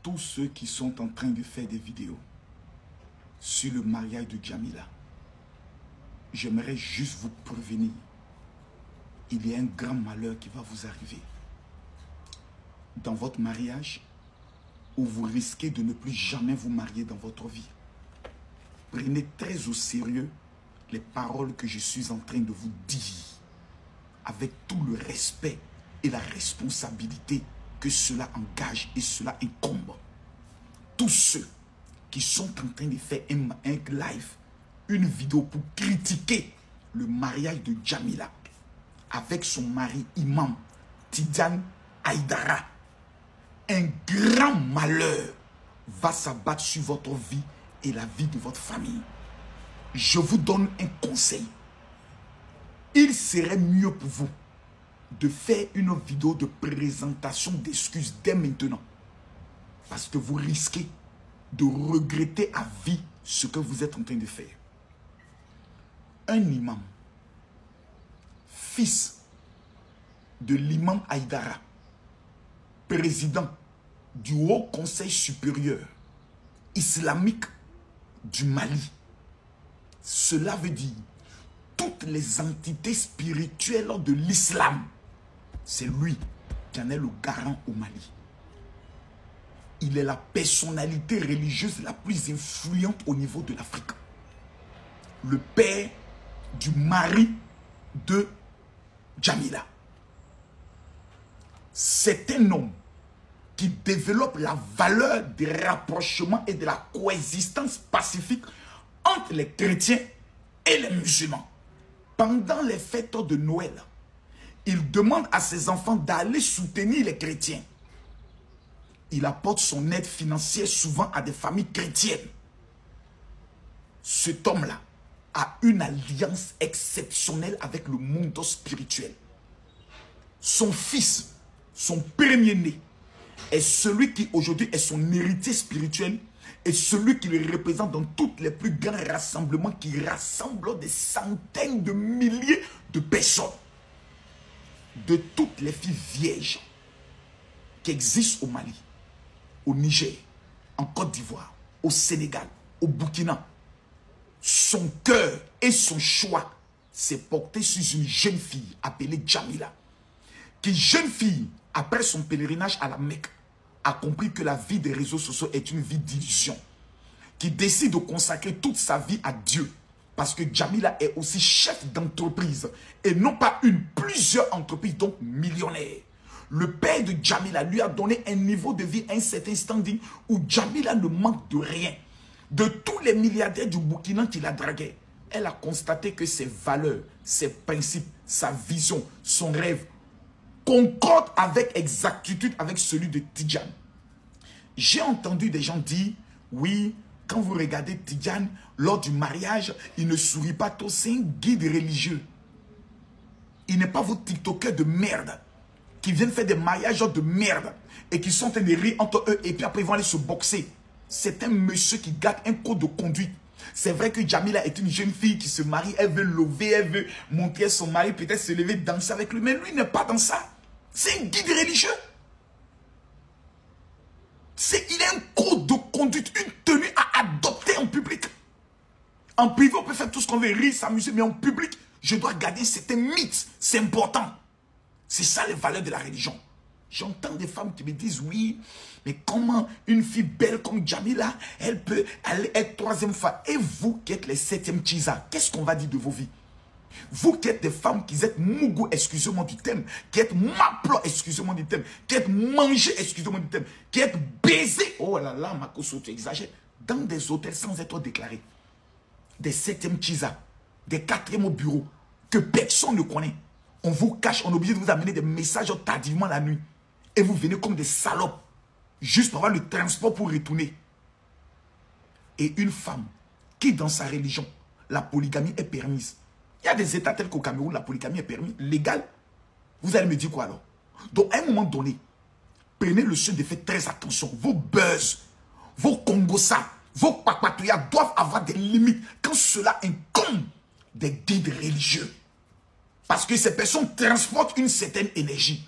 tous ceux qui sont en train de faire des vidéos sur le mariage de Djamila, j'aimerais juste vous prévenir. Il y a un grand malheur qui va vous arriver. Dans votre mariage, où vous risquez de ne plus jamais vous marier dans votre vie. Prenez très au sérieux les paroles que je suis en train de vous dire, avec tout le respect et la responsabilité que cela engage et cela incombe. Tous ceux qui sont en train de faire un live, une vidéo pour critiquer le mariage de Djamila avec son mari imam Tidjane Aïdara, un grand malheur va s'abattre sur votre vie et la vie de votre famille. Je vous donne un conseil. Il serait mieux pour vous de faire une vidéo de présentation d'excuses dès maintenant. Parce que vous risquez de regretter à vie ce que vous êtes en train de faire. Un imam, fils de l'imam Aïdara, président du Haut Conseil supérieur islamique du Mali. Cela veut dire toutes les entités spirituelles de l'islam. C'est lui qui en est le garant au Mali. Il est la personnalité religieuse la plus influente au niveau de l'Afrique. Le père du mari de Djamila. C'est un homme qui développe la valeur des rapprochements et de la coexistence pacifique entre les chrétiens et les musulmans. Pendant les fêtes de Noël, il demande à ses enfants d'aller soutenir les chrétiens. Il apporte son aide financière souvent à des familles chrétiennes. Cet homme-là a une alliance exceptionnelle avec le monde spirituel. Son fils, son premier-né, est celui qui aujourd'hui est son héritier spirituel et celui qui le représente dans tous les plus grands rassemblements qui rassemblent des centaines de milliers de personnes. De toutes les filles vierges qui existent au Mali, au Niger, en Côte d'Ivoire, au Sénégal, au Burkina, son cœur et son choix s'est porté sur une jeune fille appelée Djamila. Qui jeune fille, après son pèlerinage à la Mecque, a compris que la vie des réseaux sociaux est une vie d'illusion. Qui décide de consacrer toute sa vie à Dieu. Parce que Djamila est aussi chef d'entreprise. Et non pas une, plusieurs entreprises, donc millionnaire. Le père de Djamila lui a donné un niveau de vie, un certain standing, où Djamila ne manque de rien. De tous les milliardaires du Burkina qui la draguaient, elle a constaté que ses valeurs, ses principes, sa vision, son rêve, concorde avec exactitude avec celui de Tidjane. J'ai entendu des gens dire, oui, quand vous regardez Tidjane, lors du mariage, il ne sourit pas trop, c'est un guide religieux. Il n'est pas votre TikToker de merde, qui viennent faire des mariages de merde, et qui sont en train de rire entre eux, et puis après ils vont aller se boxer. C'est un monsieur qui garde un code de conduite. C'est vrai que Djamila est une jeune fille qui se marie, elle veut lever, elle veut montrer son mari, peut-être se lever, danser avec lui, mais lui n'est pas dans ça. C'est un guide religieux. Il a un code de conduite, une tenue à adopter en public. En privé, on peut faire tout ce qu'on veut, rire, s'amuser, mais en public, je dois garder, c'est un mythe, c'est important. C'est ça les valeurs de la religion. J'entends des femmes qui me disent, oui, mais comment une fille belle comme Djamila, elle peut aller être troisième fois. Et vous qui êtes les septièmes Tchiza, qu'est-ce qu'on va dire de vos vies? Vous qui êtes des femmes qui êtes mougou, excusez-moi du thème, qui êtes maplo, excusez-moi du thème, qui êtes mangé, excusez-moi du thème, qui êtes baisé, oh là là, Makoso, tu exagères, dans des hôtels sans être déclarés, des septièmes Tchiza, des quatrièmes au bureau, que personne ne connaît. On vous cache, on est obligé de vous amener des messages tardivement la nuit. Et vous venez comme des salopes, juste pour avoir le transport pour retourner. Et une femme qui, dans sa religion, la polygamie est permise. Il y a des états tels qu'au Cameroun, la polygamie est permise, légale. Vous allez me dire quoi alors? Donc, à un moment donné, prenez le soin de faire très attention. Vos buzz, vos Congosa, vos papatouillas doivent avoir des limites quand cela incombe des guides religieux. Parce que ces personnes transportent une certaine énergie.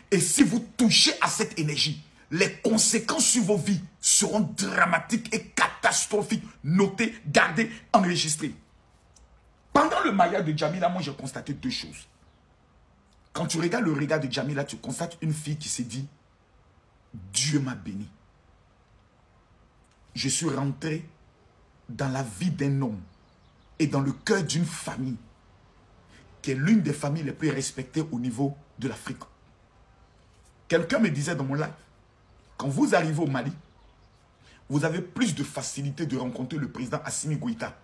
Et si vous touchez à cette énergie, les conséquences sur vos vies seront dramatiques et catastrophiques. Notez, gardez, enregistrez. Pendant le mariage de Djamila, moi j'ai constaté deux choses. Quand tu regardes le regard de Djamila, tu constates une fille qui s'est dit, Dieu m'a béni. Je suis rentré dans la vie d'un homme et dans le cœur d'une famille qui est l'une des familles les plus respectées au niveau de l'Afrique. Quelqu'un me disait dans mon live, quand vous arrivez au Mali, vous avez plus de facilité de rencontrer le président Assimi Goïta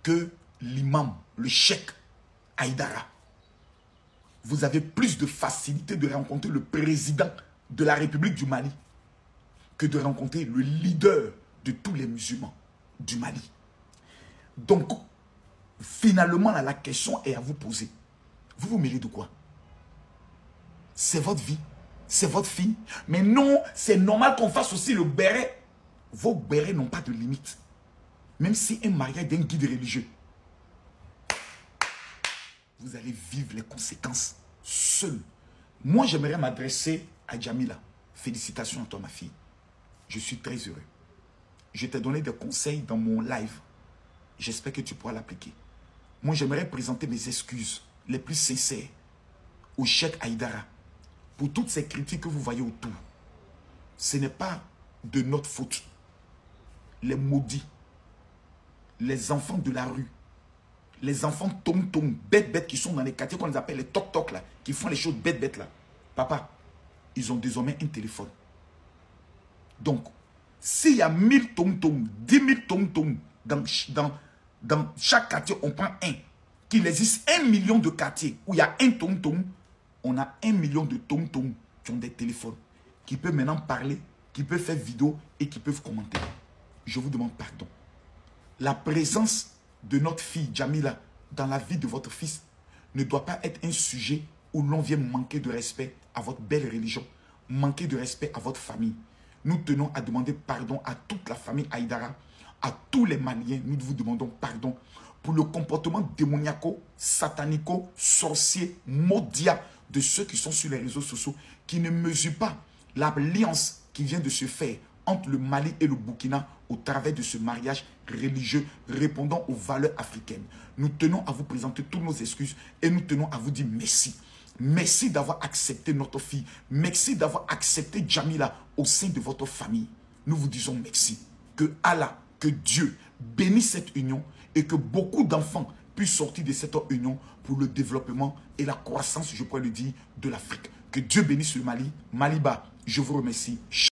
que l'imam, le cheikh Haïdara. Vous avez plus de facilité de rencontrer le président de la République du Mali que de rencontrer le leader de tous les musulmans du Mali. Donc, finalement, là, la question est à vous poser. Vous vous mêlez de quoi? C'est votre vie, c'est votre fille. Mais non, c'est normal qu'on fasse aussi le béret. Vos bérets n'ont pas de limite. Même si un mariage d'un guide religieux, vous allez vivre les conséquences seul. Moi, j'aimerais m'adresser à Djamila. Félicitations à toi, ma fille. Je suis très heureux. Je t'ai donné des conseils dans mon live. J'espère que tu pourras l'appliquer. Moi, j'aimerais présenter mes excuses les plus sincères au cheikh Haïdara pour toutes ces critiques que vous voyez autour. Ce n'est pas de notre faute. Les maudits, les enfants de la rue, les enfants tom-tom, bêtes qui sont dans les quartiers qu'on les appelle les toc-toc là, qui font les choses bêtes là. Papa, ils ont désormais un téléphone. Donc, s'il y a 1000 tom-tom, 10 000 tom-tom dans chaque quartier, on prend un. Qu'il existe 1 million de quartiers où il y a un tom-tom, on a 1 million de tom-tom qui ont des téléphones, qui peuvent maintenant parler, qui peuvent faire vidéo et qui peuvent commenter. Je vous demande pardon. La présence de notre fille Djamila dans la vie de votre fils ne doit pas être un sujet où l'on vient manquer de respect à votre belle religion, manquer de respect à votre famille. Nous tenons à demander pardon à toute la famille Haïdara, à tous les Maliens. Nous vous demandons pardon pour le comportement démoniaco, satanico, sorcier, maudit de ceux qui sont sur les réseaux sociaux, qui ne mesurent pas l'alliance qui vient de se faire entre le Mali et le Burkina au travers de ce mariage religieux répondant aux valeurs africaines. Nous tenons à vous présenter toutes nos excuses et nous tenons à vous dire merci. Merci d'avoir accepté notre fille. Merci d'avoir accepté Djamila au sein de votre famille. Nous vous disons merci. Que Allah, que Dieu bénisse cette union et que beaucoup d'enfants puissent sortir de cette union pour le développement et la croissance, je pourrais le dire, de l'Afrique. Que Dieu bénisse le Mali. Maliba, je vous remercie.